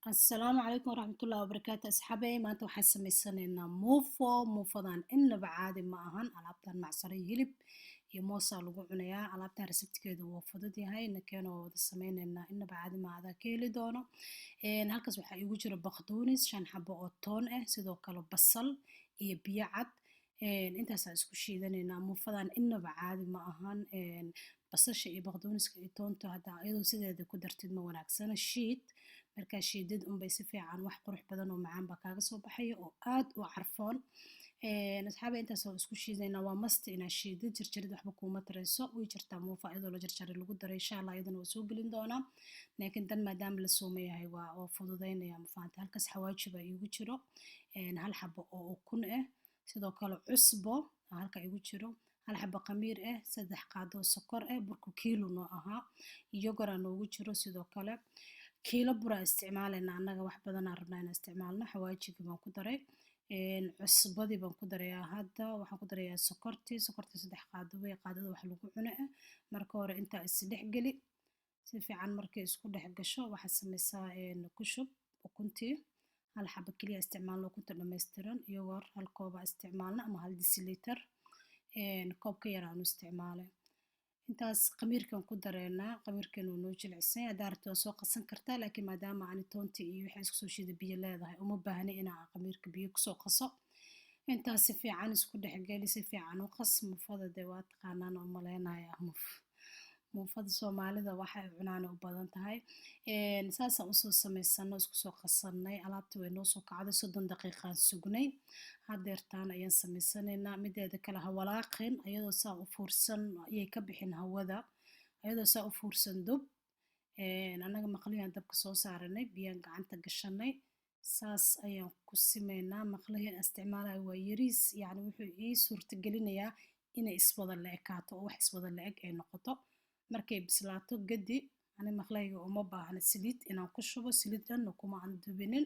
السلام عليكم ورحمة الله وبركاته أصحابي maanta waxaan samaysaneynaa muufadan inaba caadi ma ahan alaabtan macsaro hilib iyo moosaa lagu cunayaa alaabtan reseptikeedu wuu fudud yahay nakeena waa wada sameyneynaa inaba caadi ma adaa ka heli doono halkaas waxaa igu jira baqdoonis 5 xabo oo toon ah sidoo kale basal iyo biyo cad intaasaan isku shiidaneynaa muufadan inaba caadi ma ahan basasha iyo baqdooniska iyo toonta haddaa iyadoo sideeda ku dartid ma wanaagsana shiid markaa shiidid unbay si fiican wax qurux badan oo macaan baa kaaga soo baxaya oo aad u carfoon asxaaba intaas oo isku shiidaynaa waa masti inaa shiidid jarjarid waxba kuuma tarayso way jirtaa muufa iyadoo la jarjaray lagu daray insha allah iyadana waa soo gelin doonaa laakiin dan maadaama la soomayahay waa fududaynaya ma fahantay halkaas xawaaji baa iigu jiro hal xabo oo ukun ah sidoo kale cusbo halka igu jiro hal xabo khamiir ah 3 qaado sokor ah burku kiilo noo ahaa yogurt aa noogu jiro sidoo kale kiilo bura isticmaaleyna annaga wax badan aan rabnaa inaan isticmaalno xawaajigii baan ku daray cusbadii baan ku darayaa hadda waxaan ku darayaa sokortii 3 qaado way qaadada wax lagu cuno ah marka hore intaa isdhex geli si fiican markay isku dhex gasho waxaad samaysaa ku shub ukuntii hal xabo keliya isticmaalno ukunta dhammaystiran yogurt hal kooba isticmaalno ama hal deciliter koob ka yar aan u isticmaalay intaas khamiirkan ku dareynaa khamiirkan wuu noo jilicsan yahay haddaa rabtid waa soo qasan kartaa laakiin maadaama aan toonta iyo wixii isku soo shiida biyo leedahay uma baahni inaa khamiirka biyo kusoo qaso intaas si fiican isku dhexgeli si fiican u qas muufada dee waa taqaanaan oo maleynaya muufada soomaalida waxay cunaan u badan tahay saasaan usoo samaysano isku soo qasanay alaabta way noo soo kacday 30 daqiiqaan sugnay hadeertaan ayaan samaysanaynaa mideeda kale ha walaaqin ayadoo saa u fuursan ayay ka bixin hawada ayadoo saa u fuursan dub annaga maqliyaan dabka soo saaranay biyaan gacanta gashanay saas ayaan ku simeynaa maqlihiin isticmaalayo waa yariis yacni wuxuu ii suurta gelinayaa inay iswada la ekaato oo wax iswada la eg ay noqoto markay bislaato gadi ani maqlayga uma baahna saliid inaan ku shubo saliid dhanna kuma aan dubinin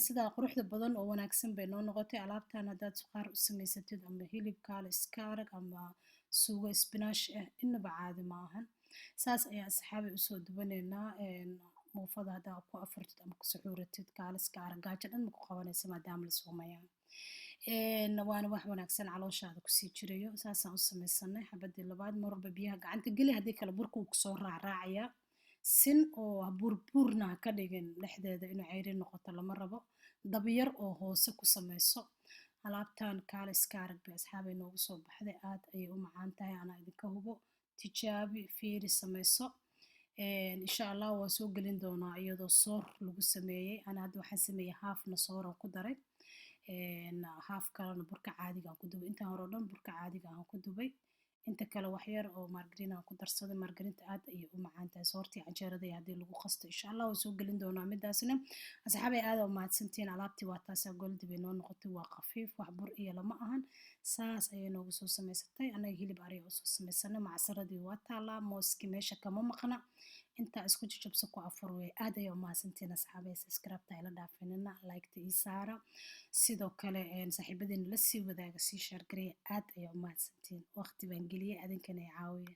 sidaa quruxda badan oo wanaagsan bay noo noqotay alaabtan haddaad qaar u samaysatid ama hilib kaale iska arag ama suugo isbinaash ah inaba caadi ma ahan saas ayaa asxaabay usoo dubaneynaa muufada haddaa ku afurtid ama ku suxuuratid kaale iska arag gaajo dhan ma ku qabanaysa maadaama la soomayaa waana wax wanaagsan calooshaada kusii jirayo saasaan u samaysanay xabadii labaad mar walba biyaha gacanta geli haddii kale burka wuu kusoo raacraacayaa sin oo burburna ha ka dhigin dhexdeeda inuu ceyri noqoto lama rabo dabyar oo hoose ku samayso alaabtan kaale iska arag bay asxaabay noogu soo baxday aad ayay u macaan tahay anaa idinka hubo tijaabi fiiri samayso insha allah waa soo gelin doonaa iyadoo soor lagu sameeyey ana hadda waxaan sameeyey haafna sooran ku daray haaf kalena burka caadiga aan ku dubay intaan hore oo dhan burka caadiga aan ku dubay inta kale wax yar oo margarin aan ku darsaday margarinta aad ayay u macaan tahay soortii canjeerada iyo haddii lagu qasto insha allah waa soo gelin doonaa midaasna asxaabay aad u mahadsantihiin alaabtii waa taasaa goldi bay noo noqotay waa khafiif wax bur iyo lama ahan saas ayay noogu soo samaysatay annaga hilib ariga usoo samaysanay macsaradii waa taalaa mooskii meesha kama maqna intaa isku jajabso ku afur wey aad ayay u mahadsantihiin asxaabay subscribe-ta ila dhaafinina like-ta ii saara sidoo kale saaxiibadiina la sii wadaaga sii share gareeya aad ayay u mahadsantihiin waqti baan geliyey adinkana i caawiya